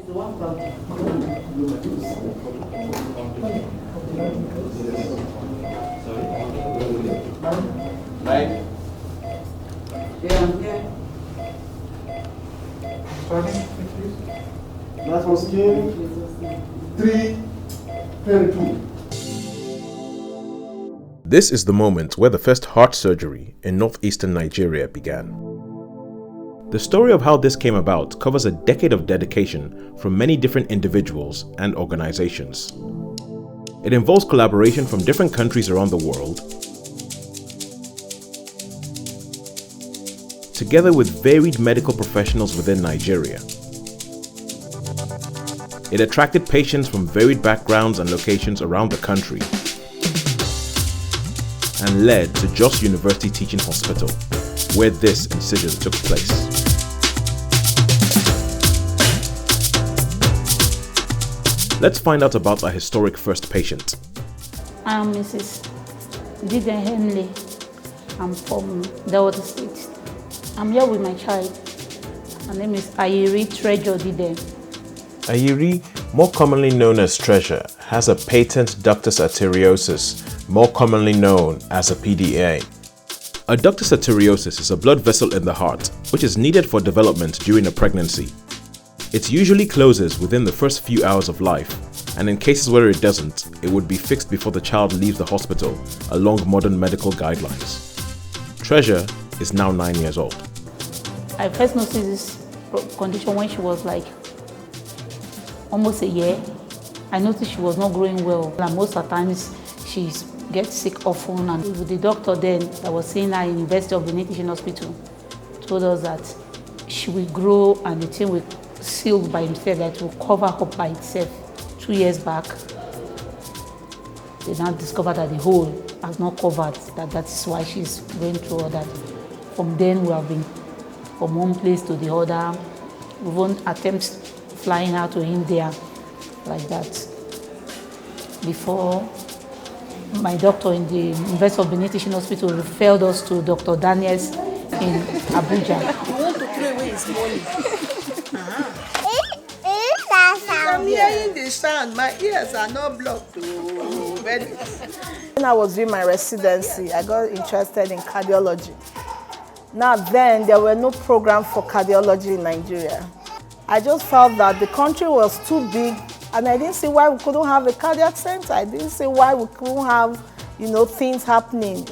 Right? Yeah. That was scale 332. This is the moment where the first heart surgery in northeastern Nigeria began. The story of how this came about covers a decade of dedication from many different individuals and organizations. It involves collaboration from different countries around the world, together with varied medical professionals within Nigeria. It attracted patients from varied backgrounds and locations around the country, and led to Jos University Teaching Hospital, where this incision took place. Let's find out about our historic first patient. I'm Mrs. Diden Henley. I'm from Delta State. I'm here with my child. Her name is Ayiri Treasure Diden. Ayiri, more commonly known as Treasure, has a patent ductus arteriosus, more commonly known as a PDA. A ductus arteriosus is a blood vessel in the heart, which is needed for development during a pregnancy. It usually closes within the first few hours of life, and in cases where it doesn't, it would be fixed before the child leaves the hospital, along modern medical guidelines. Treasure is now 9 years old. I first noticed this condition when she was like almost a year. I noticed she was not growing well, and most of the times she gets sick often. And the doctor then that was seeing her in University of Benin Teaching Hospital told us that she will grow and the thing will seal by himself, that it will cover up by itself. 2 years back, they now discovered that the hole has not covered, that is why she's going through all that. From then we have been from one place to the other. We won't attempt flying out to India like that. Before, my doctor in the University of Benin Teaching Hospital referred us to Dr. Daniels in Abuja. I want to throw away his money. I'm hearing the sound. My ears are not blocked. When I was doing my residency, I got interested in cardiology. Now then, there were no program for cardiology in Nigeria. I just felt that the country was too big, and I didn't see why we couldn't have a cardiac center. I didn't see why we couldn't have, things happening,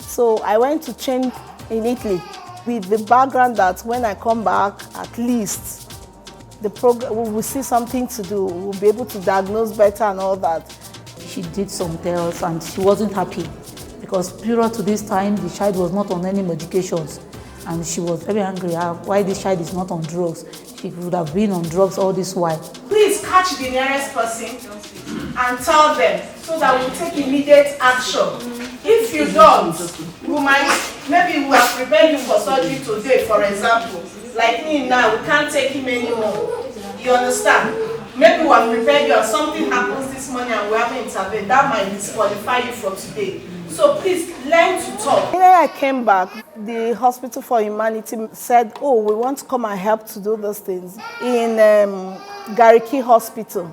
So I went to train in Italy with the background that when I come back, at least the program, we will see something to do. We'll be able to diagnose better and all that. She did some tests and she wasn't happy because prior to this time, the child was not on any medications, and she was very angry why this child is not on drugs. She would have been on drugs all this while. Please catch the nearest person and tell them so that we'll take immediate action. If you don't, maybe we have prepared you for surgery today, for example. Like me now, we can't take him anymore. You understand? Maybe we have prepared you and something happens this morning and we haven't intervened. That might disqualify you for today. So please learn to talk. When I came back, the Hospital for Humanity said, oh, we want to come and help to do those things in Gariki Hospital.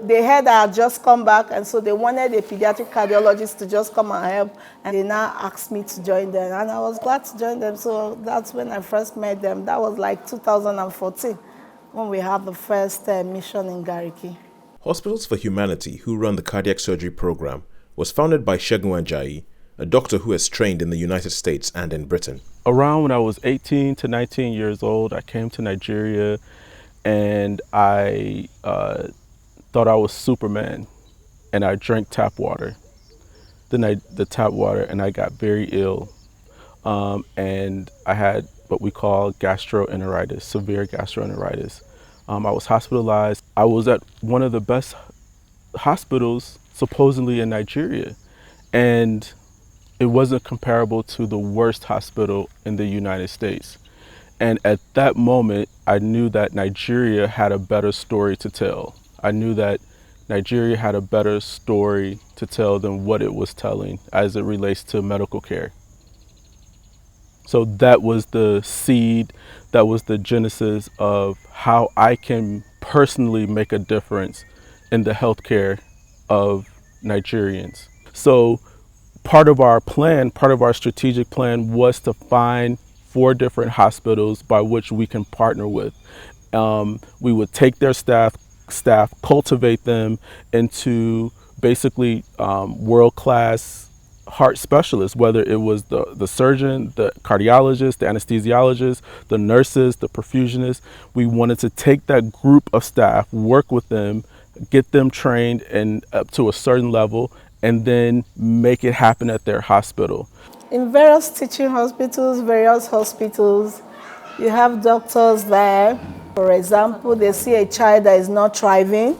They heard I had just come back, and so they wanted a pediatric cardiologist to just come and help, and they now asked me to join them, and I was glad to join them. So that's when I first met them. That was like 2014 when we had the first mission in Gariki. Hospitals for Humanity, who run the cardiac surgery program, was founded by Segun Ajayi, a doctor who has trained in the United States and in Britain. Around when I was 18 to 19 years old, I came to Nigeria, and I thought I was Superman, and I drank tap water. The tap water, and I got very ill. And I had what we call gastroenteritis, severe gastroenteritis. I was hospitalized. I was at one of the best hospitals supposedly in Nigeria, and it wasn't comparable to the worst hospital in the United States. And at that moment, I knew that Nigeria had a better story to tell. I knew that Nigeria had a better story to tell than what it was telling as it relates to medical care. So that was the seed, that was the genesis of how I can personally make a difference in the healthcare of Nigerians. So part of our plan, part of our strategic plan was to find 4 different hospitals by which we can partner with. We would take their staff, cultivate them into basically world-class heart specialists, whether it was the surgeon, the cardiologist, the anesthesiologist, the nurses, the perfusionists. We wanted to take that group of staff, work with them, get them trained and up to a certain level, and then make it happen at their hospital. In various teaching hospitals, various hospitals, you have doctors there. For example, they see a child that is not thriving,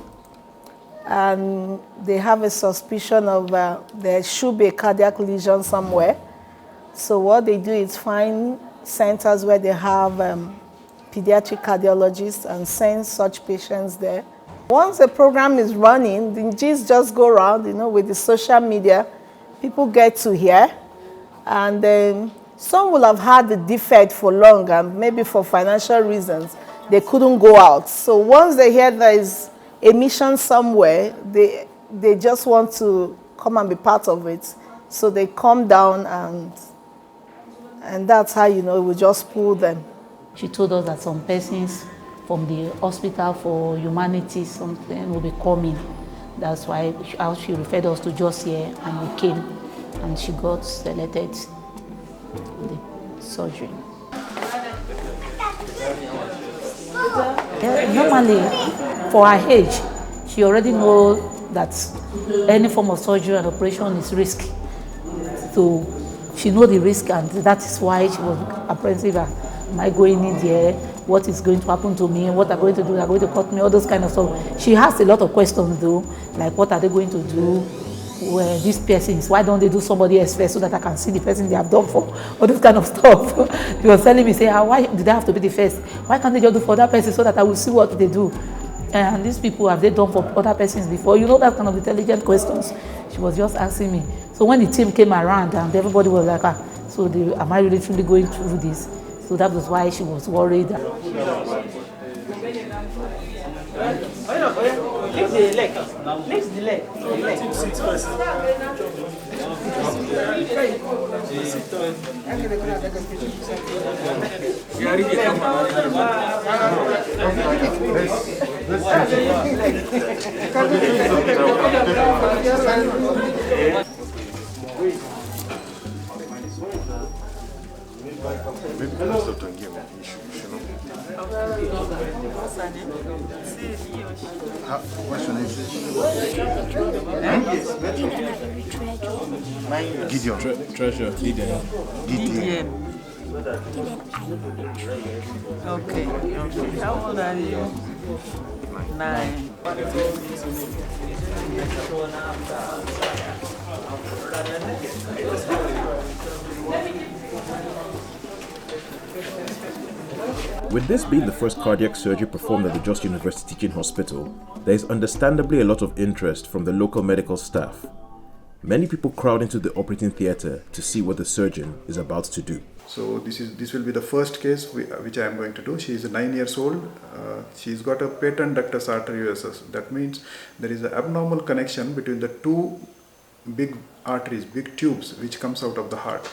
and they have a suspicion of there should be a cardiac lesion somewhere. So what they do is find centers where they have pediatric cardiologists and send such patients there. Once the program is running, the gist just go around, with the social media, people get to hear, and then some will have had the defect for long, and maybe for financial reasons, they couldn't go out. So once they hear there is a mission somewhere, they just want to come and be part of it. So they come down, and that's how, we just pull them. She told us that some persons from the hospital for humanity something will be coming. That's why she referred us to just here, and we came, and she got selected the surgery. Normally, for her age, she already knows that any form of surgery and operation is risky. So she knows the risk, and that is why she was apprehensive. Am I going in there? What is going to happen to me? What are going to do? They're going to cut me? All those kind of stuff. She has a lot of questions though, like what are they going to do? Where these persons, why don't they do somebody else first so that I can see the person they have done for? All this kind of stuff. She was telling me, say, why did I have to be the first? Why can't they just do for that person so that I will see what they do? And these people, have they done for other persons before? That kind of intelligent questions. She was just asking me. So when the team came around and everybody was like, am I really truly going through this? So that was why she was worried. Lift the leg. Lift the leg. What's your name? Gideon. Treasure, Gideon. Okay. How old are you? 9. With this being the first cardiac surgery performed at the Jos University Teaching Hospital, there is understandably a lot of interest from the local medical staff. Many people crowd into the operating theatre to see what the surgeon is about to do. So this will be the first case which I am going to do. She is 9 years old. She's got a patent ductus arteriosus. That means there is an abnormal connection between the 2 big arteries, big tubes which comes out of the heart.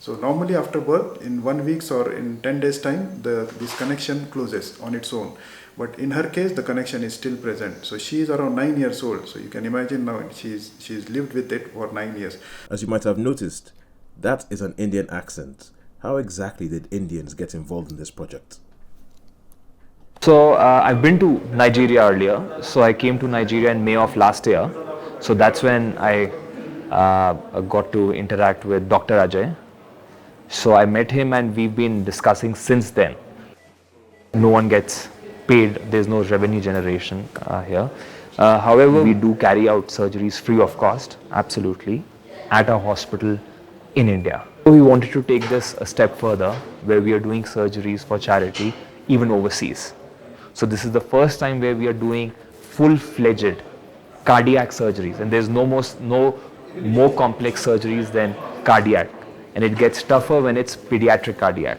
So normally after birth, in 1 week or in 10 days time, this connection closes on its own. But in her case, the connection is still present. So she is around 9 years old. So you can imagine now she's lived with it for 9 years. As you might have noticed, that is an Indian accent. How exactly did Indians get involved in this project? So I've been to Nigeria earlier. So I came to Nigeria in May of last year. So that's when I got to interact with Dr. Ajay. So I met him and we've been discussing since then. No one gets paid, there's no revenue generation here. However, we do carry out surgeries free of cost, absolutely, at our hospital in India. So we wanted to take this a step further, where we are doing surgeries for charity, even overseas. So this is the first time where we are doing full-fledged cardiac surgeries, and there's no more complex surgeries than cardiac. And it gets tougher when it's pediatric cardiac.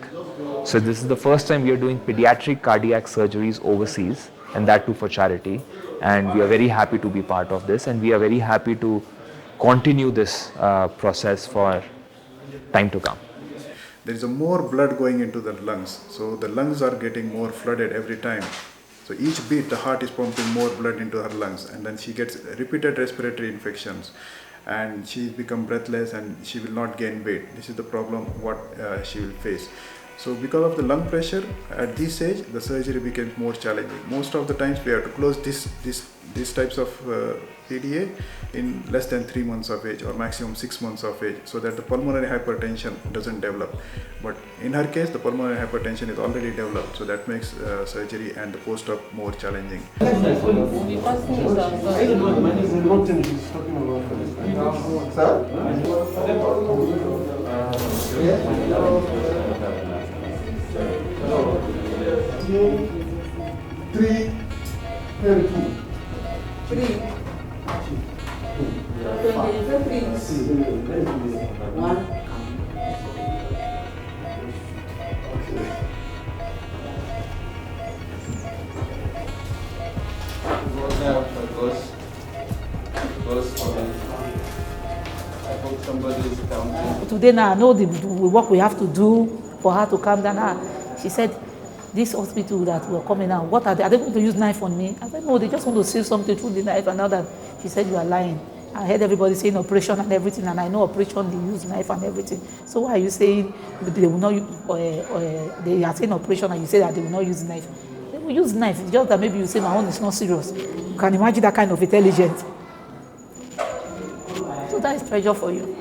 So this is the first time we are doing pediatric cardiac surgeries overseas. and that too for charity. And we are very happy to be part of this, and we are very happy to continue this process for time to come. There is a more blood going into the lungs, so the lungs are getting more flooded every time. So each beat, the heart is pumping more blood into her lungs, and then she gets repeated respiratory infections, and she become breathless, and she will not gain weight. This is the problem what she will face. So because of the lung pressure at this age, the surgery becomes more challenging. Most of the times we have to close these types of PDA in less than 3 months of age or maximum 6 months of age, so that the pulmonary hypertension doesn't develop. But in her case, the pulmonary hypertension is already developed, so that makes surgery and the post-op more challenging. Three and two. One. I hope somebody is counting. Today now, I know the work we have to do for her to calm down. She said, this hospital that we're coming out, what are they going to use knife on me? I said, no, they just want to seal something through the knife. And now that she said, you are lying. I heard everybody saying operation and everything, and I know operation, they use knife and everything. So why are you saying they will not, they are saying operation and you say that they will not use knife? They will use knife, it's just that maybe you say my own is not serious. You can imagine that kind of intelligence. So that is pressure for you.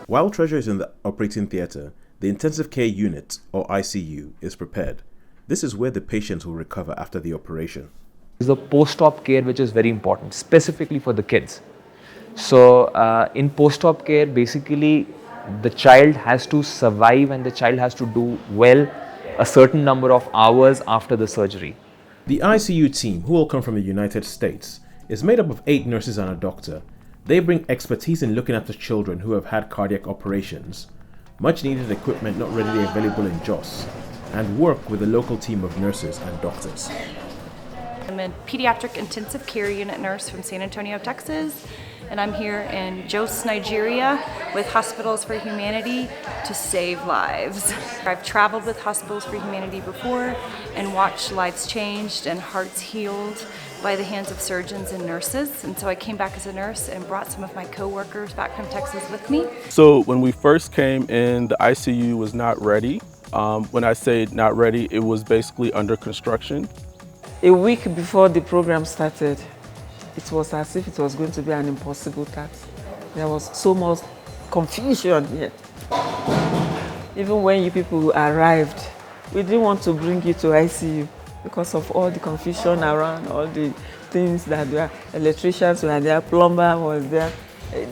While Treasure is in the operating theatre, the intensive care unit, or ICU, is prepared. This is where the patients will recover after the operation. There's a post-op care which is very important, specifically for the kids. So in post-op care, basically the child has to survive and the child has to do well a certain number of hours after the surgery. The ICU team, who all come from the United States, is made up of 8 nurses and a doctor. They bring expertise in looking after children who have had cardiac operations, much needed equipment not readily available in Jos, and work with a local team of nurses and doctors. I'm a pediatric intensive care unit nurse from San Antonio, Texas, and I'm here in Jos, Nigeria with Hospitals for Humanity to save lives. I've traveled with Hospitals for Humanity before and watched lives changed and hearts healed by the hands of surgeons and nurses, and so I came back as a nurse and brought some of my co-workers back from Texas with me. So when we first came in, the ICU was not ready. When I say not ready, it was basically under construction. A week before the program started, it was as if it was going to be an impossible task. There was so much confusion here. Even when you people arrived, we didn't want to bring you to ICU because of all the confusion around, all the things that there. Electricians were there, plumber was there,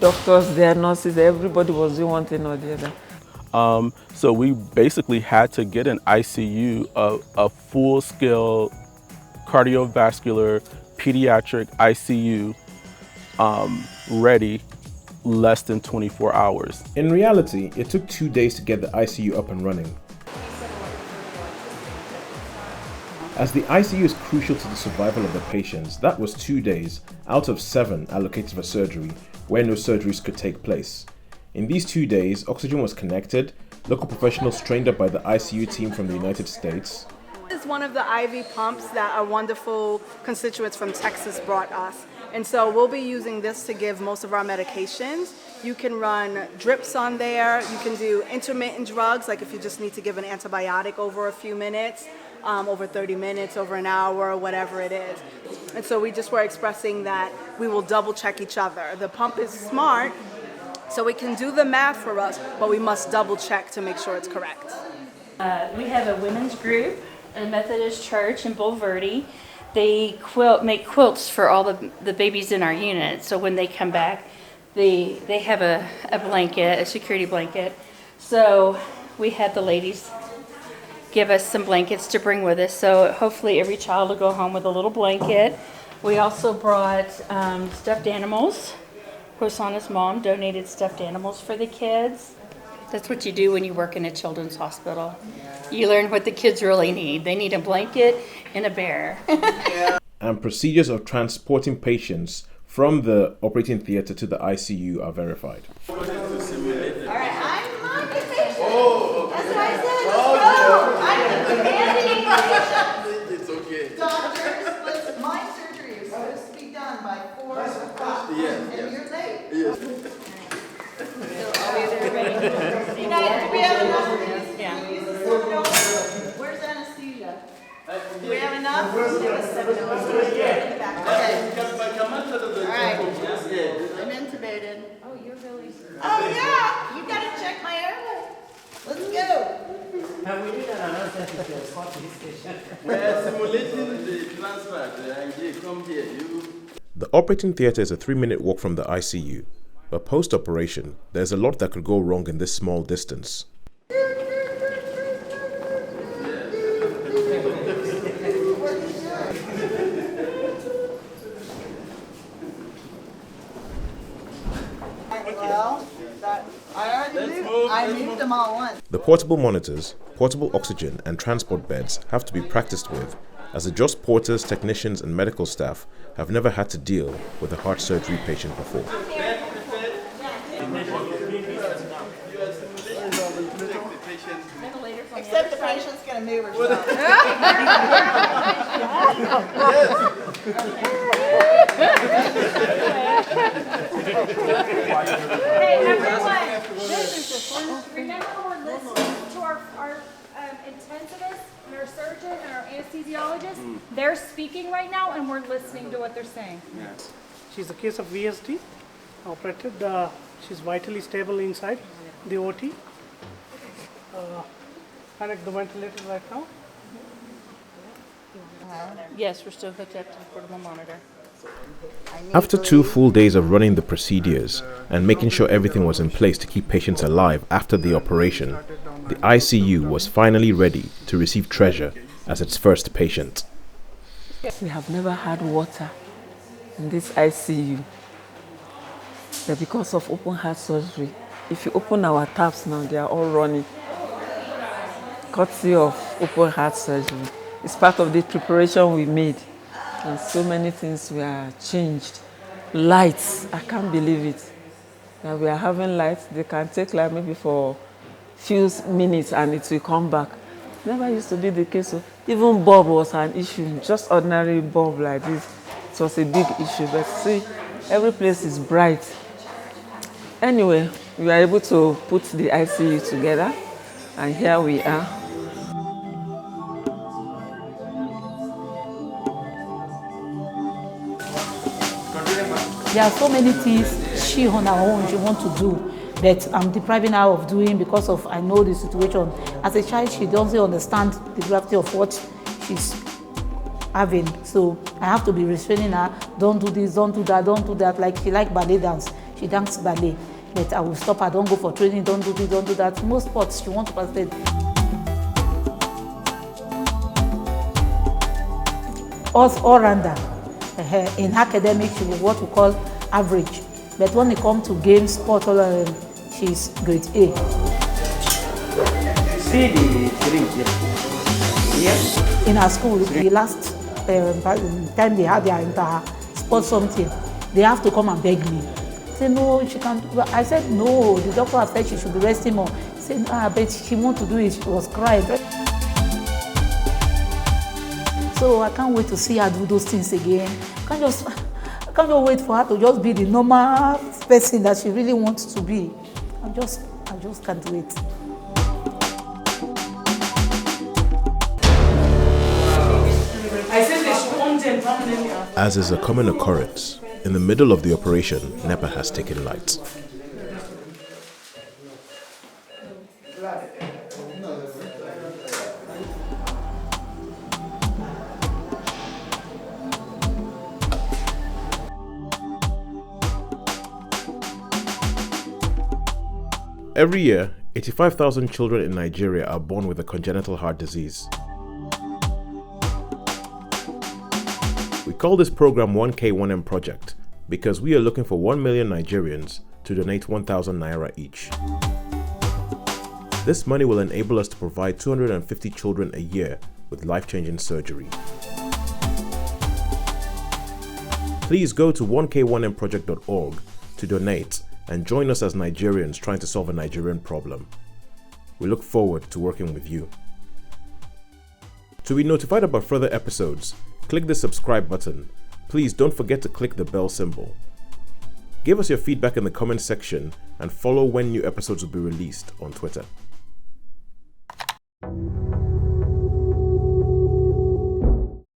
doctors there, nurses, everybody was doing one thing or the other. So we basically had to get an ICU, a full-scale cardiovascular pediatric ICU ready less than 24 hours. In reality, it took 2 days to get the ICU up and running. As the ICU is crucial to the survival of the patients, that was 2 days out of 7 allocated for surgery, where no surgeries could take place. In these 2 days, oxygen was connected, local professionals trained up by the ICU team from the United States. This is one of the IV pumps that our wonderful constituents from Texas brought us. And so we'll be using this to give most of our medications. You can run drips on there. You can do intermittent drugs, like if you just need to give an antibiotic over a few minutes, over 30 minutes, over an hour, whatever it is. And so we just were expressing that we will double check each other. The pump is smart, so it can do the math for us, but we must double check to make sure it's correct. We have a women's group at Methodist Church in Bulverde. They make quilts for all the babies in our unit. So when they come back, they have a blanket, a security blanket. So we had the ladies give us some blankets to bring with us. So hopefully every child will go home with a little blanket. We also brought stuffed animals. Hosanna's mom donated stuffed animals for the kids. That's what you do when you work in a children's hospital. You learn what the kids really need. They need a blanket and a bear. And procedures of transporting patients from the operating theater to the ICU are verified. All right, I'm not the patient. That's what I said. Let's go. I'm demanding patients. It's okay. Doctors, my surgery is supposed to be done by 4 o'clock. Yes, And you're late. Yes. You guys, do we have enough of these? Yeah. Where's anesthesia? Do we have enough? Okay. All right. I'm intubated. Oh, you're really... Oh, yeah. You gotta check my airway. Let's go. We're simulating the transfer. And come here. The operating theater is a 3-minute walk from the ICU, but post-operation, there's a lot that could go wrong in this small distance. I moved them all once. The portable monitors, portable oxygen, and transport beds have to be practiced with, as the JOS porters, technicians, and medical staff have never had to deal with a heart surgery patient before. Except the patient's going to move herself. Hey everyone, this is the first. Remember we're listening to our intensivist and our surgeon and our anesthesiologist. They're speaking right now and we're listening to what they're saying. She's a case of VSD, operated. She's vitally stable inside the OT. Connect the ventilator right now. Yes, we're still hooked up to the portable monitor. After 2 full days of running the procedures and making sure everything was in place to keep patients alive after the operation, the ICU was finally ready to receive Treasure as its first patient. We have never had water in this ICU. But because of open heart surgery, if you open our taps now, they are all running. Courtesy of open heart surgery. It's part of the preparation we made. And so many things were changed. Lights, I can't believe it. Now we are having lights, they can take like maybe for few minutes and it will come back. Never used to be the case. So even bulb was an issue, just ordinary bulb like this. It was a big issue, but see, every place is bright. Anyway, we were able to put the ICU together, and here we are. There are so many things she on her own she wants to do that I'm depriving her of doing because of I know the situation. As a child, she doesn't understand the gravity of what she's having. So I have to be restraining her. Don't do this, don't do that, don't do that. Like she likes ballet dance. She dances ballet. But I will stop her. Don't go for training. Don't do this, don't do that. Most sports she wants to participate. All-rounder. In academics, she was what we call average. But when it comes to games, sport, she's grade A. See the syringe here. Yes. In her school, the last time they had their inter-sport something, they have to come and beg me. Say, no, she can't. I said, no, the doctor has said she should be resting more. He said, but she wants to do it. She was crying. So I can't wait to see her do those things again. I can't just wait for her to just be the normal person that she really wants to be. I just can't wait. As is a common occurrence, in the middle of the operation, NEPA has taken lights. Every year, 85,000 children in Nigeria are born with a congenital heart disease. We call this program 1K1M Project because we are looking for 1 million Nigerians to donate 1,000 naira each. This money will enable us to provide 250 children a year with life-changing surgery. Please go to 1k1mproject.org to donate and join us as Nigerians trying to solve a Nigerian problem. We look forward to working with you. To be notified about further episodes, click the subscribe button. Please don't forget to click the bell symbol. Give us your feedback in the comments section and follow when new episodes will be released on Twitter.